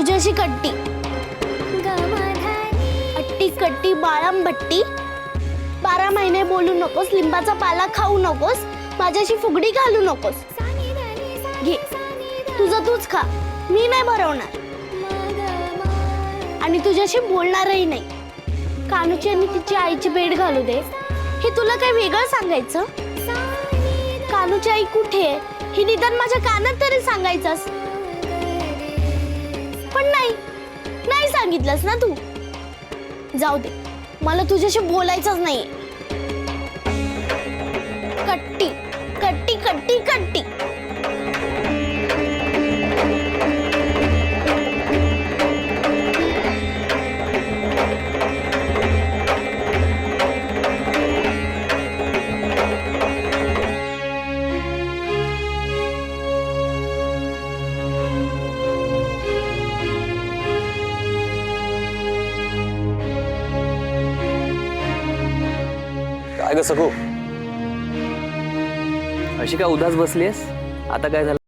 तुझ्याशी कट्टी अट्टी कट्टी बाळांबट्टी 12 महिने बोलू नकोस, लिंबाचा पाला खाऊ नकोस, माझ्याशी फुगडी घालू नकोस. घे तुझं तूच खा, मी नाही भरवणार आणि तुझ्याशी बोलणारही नाही. कानूची आणि तिची आईची भेट घालू दे, हे तुला काही वेगळं सांगायचं? कानूची आई कुठे आहे हे निदान माझ्या कानात तरी सांगायचंस. पण नाही सांगितलंस ना तू. जाऊ दे, मला तुझ्याशी बोलायचंच नाहीये. कट्टी कट्टी कट्टी कट्टी. काय ग सकू, अशी काय उदास बसलीस? आता काय झालं?